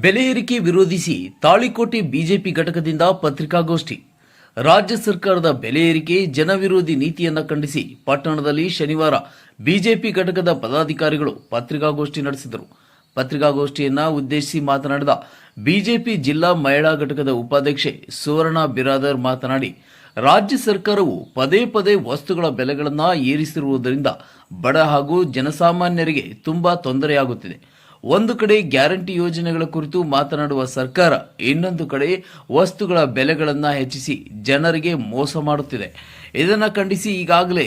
ಬೆಲೆ ಏರಿಕೆ ವಿರೋಧಿಸಿ ತಾಳಿಕೋಟೆ ಬಿಜೆಪಿ ಘಟಕದಿಂದ ಪತ್ರಿಕಾಗೋಷ್ಠಿ. ರಾಜ್ಯ ಸರ್ಕಾರದ ಬೆಲೆ ಏರಿಕೆ ಜನವಿರೋಧಿ ನೀತಿಯನ್ನು ಖಂಡಿಸಿ ಪಟ್ಟಣದಲ್ಲಿ ಶನಿವಾರ ಬಿಜೆಪಿ ಘಟಕದ ಪದಾಧಿಕಾರಿಗಳು ಪತ್ರಿಕಾಗೋಷ್ಠಿ ನಡೆಸಿದರು. ಪತ್ರಿಕಾಗೋಷ್ಠಿಯನ್ನು ಉದ್ದೇಶಿಸಿ ಮಾತನಾಡಿದ ಬಿಜೆಪಿ ಜಿಲ್ಲಾ ಮಹಿಳಾ ಘಟಕದ ಉಪಾಧ್ಯಕ್ಷೆ ಸುವರ್ಣ ಬಿರಾದರ್ ಮಾತನಾಡಿ, ರಾಜ್ಯ ಸರ್ಕಾರವು ಪದೇ ಪದೇ ವಸ್ತುಗಳ ಬೆಲೆಗಳನ್ನು ಏರಿಸಿರುವುದರಿಂದ ಬಡ ಹಾಗೂ ಜನಸಾಮಾನ್ಯರಿಗೆ ತುಂಬಾ ತೊಂದರೆಯಾಗುತ್ತಿದೆ. ಒಂದು ಕಡೆ ಗ್ಯಾರಂಟಿ ಯೋಜನೆಗಳ ಕುರಿತು ಮಾತನಾಡುವ ಸರ್ಕಾರ, ಇನ್ನೊಂದು ಕಡೆ ವಸ್ತುಗಳ ಬೆಲೆಗಳನ್ನು ಹೆಚ್ಚಿಸಿ ಜನರಿಗೆ ಮೋಸ ಮಾಡುತ್ತಿದೆ. ಇದನ್ನು ಖಂಡಿಸಿ ಈಗಾಗಲೇ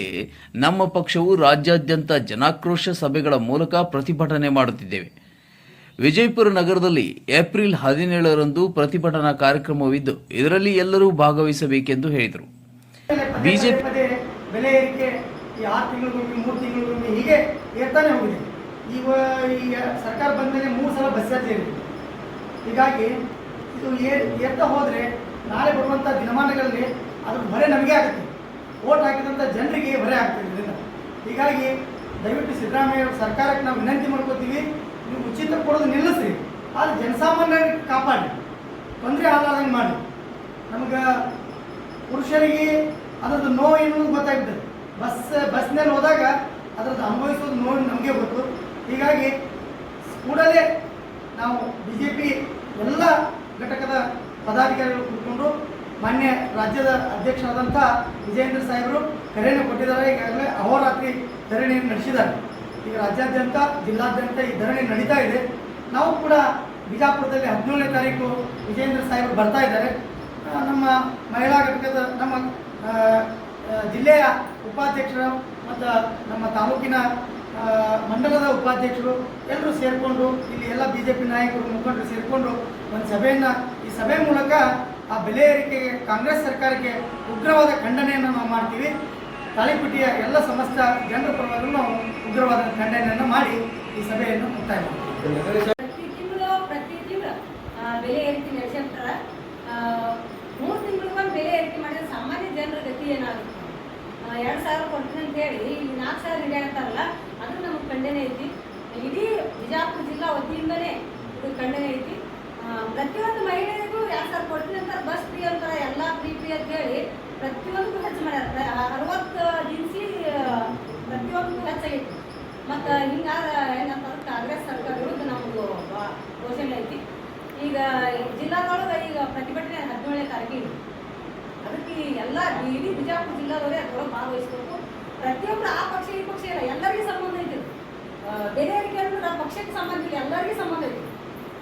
ನಮ್ಮ ಪಕ್ಷವು ರಾಜ್ಯಾದ್ಯಂತ ಜನಾಕ್ರೋಶ ಸಭೆಗಳ ಮೂಲಕ ಪ್ರತಿಭಟನೆ ಮಾಡುತ್ತಿದ್ದೇವೆ. ವಿಜಯಪುರ ನಗರದಲ್ಲಿ ಏಪ್ರಿಲ್ 17ರಂದು ಪ್ರತಿಭಟನಾ ಕಾರ್ಯಕ್ರಮವಿದ್ದು, ಇದರಲ್ಲಿ ಎಲ್ಲರೂ ಭಾಗವಹಿಸಬೇಕೆಂದು ಹೇಳಿದರು. ಬಿಜೆಪಿ ಬೆಲೆ ಏರಿಕೆ 6 ತಿಂಗಳಿಗೊಮ್ಮೆ 3 ತಿಂಗಳಿಗೊಮ್ಮೆ ಹೀಗೆ ಏರ್ತಾನೆ ಹೋಗಿದೆ. ಈಗ ಸರ್ಕಾರ ಬಂದ ಮೇಲೆ 3 ಸಲ ಬಸ್ ಚಾರ್ಜ್ ಏರಿದೆ. ಹೀಗಾಗಿ ಇದು ಏರ್ತಾ ಹೋದರೆ ನಾಳೆ ಬರುವಂಥ ದಿನಮಾನಗಳಲ್ಲಿ ಅದ್ರ ಹೊರೆ ನಮಗೆ ಆಗುತ್ತೆ, ಓಟ್ ಹಾಕಿದಂಥ ಜನರಿಗೆ ಹೊರೆ ಆಗ್ತದೆ ಇದರಿಂದ. ಹೀಗಾಗಿ ದಯವಿಟ್ಟು ಸಿದ್ದರಾಮಯ್ಯ ಸರ್ಕಾರಕ್ಕೆ ನಾವು ವಿನಂತಿ ಮಾಡ್ಕೋತೀವಿ, ನೀವು ಉಚಿತ ಕೊಡೋದು ನಿಲ್ಲಿಸ್ರಿ, ಆದರೆ ಜನಸಾಮಾನ್ಯರಿಗೆ ಕಾಪಾಡಿ, ತೊಂದರೆ ಆಗಲಾರ್ದಂಗೆ ಮಾಡಿ. ನಮ್ಗೆ ಪುರುಷರಿಗೆ ಅದರದ್ದು ನೋವು ಏನು ಗೊತ್ತಾಗ್ತದೆ. ಬಸ್ನಲ್ಲಿ ಹೋದಾಗ ಅದರದ್ದು ಅನುಭವಿಸೋದು ನೋವು ನಮಗೆ ಗೊತ್ತು. ಹೀಗಾಗಿ ಕೂಡಲೇ ನಾವು ಬಿಜೆಪಿ ಎಲ್ಲ ಘಟಕದ ಪದಾಧಿಕಾರಿಗಳು ಕೂತ್ಕೊಂಡು ಮಾನ್ಯ ರಾಜ್ಯದ ಅಧ್ಯಕ್ಷರಾದಂಥ ವಿಜಯೇಂದ್ರ ಸಾಹೇಬರು ಕರೆಯನ್ನು ಕೊಟ್ಟಿದ್ದಾರೆ. ಈಗಾಗಲೇ ಅಹೋರಾತ್ರಿ ಧರಣಿಯನ್ನು ನಡೆಸಿದ್ದಾರೆ. ಈಗ ರಾಜ್ಯಾದ್ಯಂತ ಜಿಲ್ಲಾದ್ಯಂತ ಈ ಧರಣಿ ನಡೀತಾ ಇದೆ. ನಾವು ಕೂಡ ಬಿಜಾಪುರದಲ್ಲಿ 17ನೇ ತಾರೀಕು ವಿಜಯೇಂದ್ರ ಸಾಹೇಬರು ಬರ್ತಾ ಇದ್ದಾರೆ. ನಮ್ಮ ಮಹಿಳಾ ಘಟಕದ ನಮ್ಮ ಜಿಲ್ಲೆಯ ಉಪಾಧ್ಯಕ್ಷರು ಮತ್ತು ನಮ್ಮ ತಾಲೂಕಿನ ಮಂಡಲದ ಉಪಾಧ್ಯಕ್ಷರು ಎಲ್ಲರೂ ಸೇರಿಕೊಂಡು, ಇಲ್ಲಿ ಎಲ್ಲ ಬಿಜೆಪಿ ನಾಯಕರು ಮುಖಂಡರು ಸೇರಿಕೊಂಡು ಒಂದು ಸಭೆಯನ್ನು, ಈ ಸಭೆ ಮೂಲಕ ಆ ಬೆಲೆ ಏರಿಕೆಗೆ ಕಾಂಗ್ರೆಸ್ ಸರ್ಕಾರಕ್ಕೆ ಉಗ್ರವಾದ ಖಂಡನೆಯನ್ನು ನಾವು ಮಾಡ್ತೀವಿ. ತಾಳಿಕೋಟೆಯ ಎಲ್ಲ ಸಮಸ್ತ ಜನರ ಪರವಾಗಿ ನಾವು ಉಗ್ರವಾದ ಖಂಡನೆಯನ್ನು ಮಾಡಿ ಈ ಸಭೆಯನ್ನು ಮುಕ್ತಾಯ ಮಾಡ್ತೀವಿ. ಪ್ರತಿ ತಿಂಗಳು ಬೆಲೆ ಏರಿಕೆ ನಡೆಸಿರ್ತಾರೆ. 3 ತಿಂಗಳಿಗೊಮ್ಮೆ ಬೆಲೆ ಏರಿಕೆ ಮಾಡಿದ್ರೆ ಸಾಮಾನ್ಯ ಜನರ ಗತಿ ಏನಾಗುತ್ತೆ? 2,000 ಕೊಡ್ತೀನಿ ಅಂತ ಹೇಳಿ ಇಲ್ಲಿ 4,000 ಹಿಡಿಯ ಅಂತಾರಲ್ಲ, ಅದು ನಮಗೆ ಖಂಡನೆ ಐತಿ. ಇಡೀ ಬಿಜಾಪುರ ಜಿಲ್ಲಾ ವತಿಯಿಂದನೇ ಇದು ಖಂಡನೆ ಐತಿ. ಪ್ರತಿಯೊಂದು ಮಹಿಳೆಯರಿಗೂ 2,000 ಕೊಡ್ತೀನಿ ಅಂತಾರೆ, ಬಸ್ ಫ್ರೀ ಅಂತಾರೆ, ಎಲ್ಲ ಫ್ರೀ ಅಂತ ಹೇಳಿ ಪ್ರತಿಯೊಂದು ಹೆಚ್ಚು ಮಾಡ್ಯಾರ. 60 ದಿನಸಿ ಪ್ರತಿಯೊಂದು ಹೆಚ್ಚಾಗೈತಿ. ಮತ್ತು ಹಿಂಗಾದ್ರೆ ಏನಂತಾರೆ, ಕಾಂಗ್ರೆಸ್ ಸರ್ಕಾರ ವಿರುದ್ಧ ನಮ್ಮದು ಘೋಷಣೆ ಐತಿ. ಈಗ ಜಿಲ್ಲಾದೊಳಗೆ ಈಗ ಪ್ರತಿಭಟನೆ 17ನೇ ತಾರೀಕಿಗೆ. ಅದಕ್ಕೆ ಎಲ್ಲ ಇಡೀ ಬಿಜಾಪುರ ಜಿಲ್ಲಾದವರೇ ಅದರೊಳಗೆ ಭಾಗವಹಿಸಬೇಕು. ಪ್ರತಿಯೊಬ್ಬರು ಆ ಪಕ್ಷ ಈ ಪಕ್ಷ ಇಲ್ಲ, ಎಲ್ಲರಿಗೂ ಸಂಬಂಧ ಐತಿ. ಬೇರೆ ಏರಿಕೆ ಅಂದ್ರೆ ನಮ್ಮ ಪಕ್ಷಕ್ಕೆ ಸಂಬಂಧ ಇಲ್ಲ, ಎಲ್ಲರಿಗೂ ಸಂಬಂಧ ಐತಿ.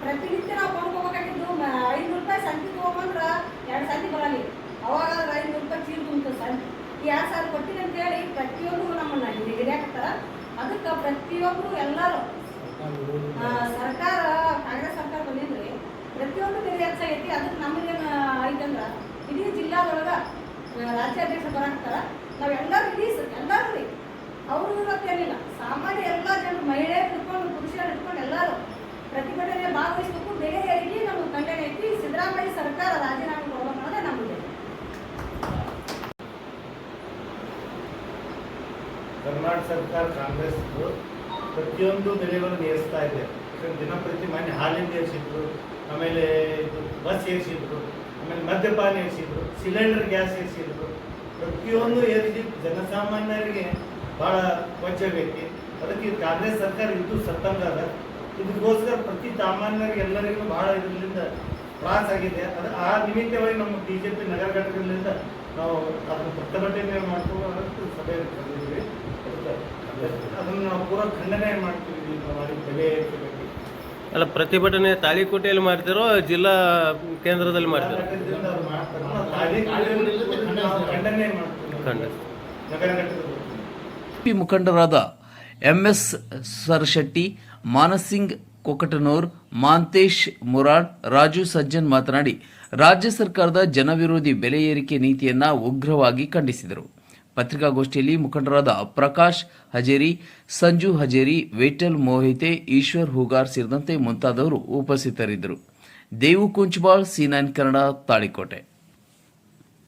ಪ್ರತಿನಿತ್ಯ ನಾವು ಕೊಂಡ್ಕೋಬೇಕಾಗಿದ್ದು 500 ರೂಪಾಯಿ ಸಂತಿ ತೊಗೊಂಬಂದ್ರೆ 2 ಸಂತಿ ಬರಲಿ. ಅವಾಗ 500 ರೂಪಾಯಿ ಚೀಲ ತುಂಬ್ತದೆ ಸಂತಿ. ಈ 2,000 ಕೊಟ್ಟಿನಿ ಅಂತೇಳಿ ಪ್ರತಿಯೊಬ್ಬರು ನಮ್ಮನ್ನು ಹಿಡಿಯಾಕತ್ತಾರ. ಅದಕ್ಕೆ ಪ್ರತಿಯೊಬ್ಬರು ಎಲ್ಲರೂ ಸರ್ಕಾರ, ಕಾಂಗ್ರೆಸ್ ಸರ್ಕಾರ ಬಂದಿದ್ರೆ ಪ್ರತಿಯೊಂದು ಬೆಲೆ ಹೆಚ್ಚಾಗೈತಿ. ಅದಕ್ಕೆ ನಮಗೇನು ಐತಂದ್ರೆ ಇಡೀ ಜಿಲ್ಲಾದೊಳಗೆ ರಾಜ್ಯಾಧ್ಯಕ್ಷ ಬರಾಕ್ತಾರ. ನಾವೆಲ್ಲರೂ ಎಲ್ಲರೂ ರೀ, ಅವರು ಇವತ್ತೇನಿಲ್ಲ, ಸಾಮಾನ್ಯ ಎಲ್ಲ ಜನರು, ಮಹಿಳೆಯರು ಇಟ್ಕೊಂಡು ಪುರುಷರು ಇಟ್ಕೊಂಡು ಎಲ್ಲರೂ ಪ್ರತಿಭಟನೆ ಭಾಗವಹಿಸಬೇಕು. ಬೆಲೆ ಏರಿಕೆ ನಮಗೆ ಖಂಡನೆ ಐತಿ. ಸಿದ್ದರಾಮಯ್ಯ ಸರ್ಕಾರ ರಾಜೀನಾಮೆ ಕೊಡಬೇಕು ಅನ್ನೋದೇ ನಮಗೆ. ಕರ್ನಾಟಕ ಸರ್ಕಾರ ಕಾಂಗ್ರೆಸ್ ಪ್ರತಿಯೊಂದು ಬೆಲೆಗಳನ್ನು ಏರಿಸ್ತಾ ಇದೆ. ದಿನಪ್ರತಿ ಮಾನ್ಯ ಹಾಲಿಂದ ಏರಿಸಿದ್ರು, ಆಮೇಲೆ ಇದು ಬಸ್ ಏರಿಸಿದ್ರು, ಆಮೇಲೆ ಮದ್ಯಪಾನ ಏರಿಸಿದ್ರು, ಸಿಲಿಂಡರ್ ಗ್ಯಾಸ್ ಏರಿಸಿದ್ರು. ಪ್ರತಿಯೊಂದು ಏರಿಸಿ ಜನಸಾಮಾನ್ಯರಿಗೆ ಭಾಳ ಕೊಂಚಾಗೈತಿ. ಅದಕ್ಕೆ ಕಾಂಗ್ರೆಸ್ ಸರ್ಕಾರ ಇದು ಸತ್ತಂಗಾದ. ಇದಕ್ಕೋಸ್ಕರ ಪ್ರತಿ ಸಾಮಾನ್ಯರಿಗೆ ಎಲ್ಲರಿಗೂ ಭಾಳ ಇದರಿಂದ ತ್ರಾಸ ಆಗಿದೆ. ಅದು ಆ ನಿಮಿತ್ತವಾಗಿ ನಮ್ಮ ಬಿಜೆಪಿ ನಗರ ಘಟಕದಿಂದ ನಾವು ಅದನ್ನು ಪ್ರತಿಭಟನೆ ಮಾಡ್ಕೊಂಡು ಸಭೆ ಕರೆದಿದ್ದೀವಿ. ಅದನ್ನು ನಾವು ಪೂರ ಖಂಡನೆ ಮಾಡ್ತೀವಿ. ನಾವು ಬೆಲೆ ಏರಿಕೆ ಬಗ್ಗೆ ಅಲ್ಲ, ಪ್ರತಿಭಟನೆ ತಾಳಿಕೋಟೆಯಲ್ಲಿ ಮಾಡ್ತಿರೋ ಜಿಲ್ಲಾ ಕೇಂದ್ರದಲ್ಲಿ ಮಾಡ್ತಿರೋ? ಪಿ ಮುಖಂಡರಾದ MS ಸರಶೆಟ್ಟಿ, ಮಾನಸಿಂಗ್ ಕೊಕಟನೂರ್, ಮಾಂತೇಶ್ ಮುರಾಡ್, ರಾಜು ಸಜ್ಜನ್ ಮಾತನಾಡಿ, ರಾಜ್ಯ ಸರ್ಕಾರದ ಜನವಿರೋಧಿ ಬೆಲೆ ಏರಿಕೆ ನೀತಿಯನ್ನು ಉಗ್ರವಾಗಿ ಖಂಡಿಸಿದರು. ಪತ್ರಿಕಾಗೋಷ್ಠಿಯಲ್ಲಿ ಮುಖಂಡರಾದ ಪ್ರಕಾಶ್ ಹಜೇರಿ, ಸಂಜು ಹಜೇರಿ, ವಿಠಲ್ ಮೋಹಿತೆ, ಈಶ್ವರ್ ಹೂಗಾರ್ ಸೇರಿದಂತೆ ಮುಂತಾದವರು ಉಪಸ್ಥಿತರಿದ್ದರು. ದೇವು ಕುಂಚಬಾಳ್, C9 ಕನ್ನಡ, ತಾಳಿಕೋಟೆ.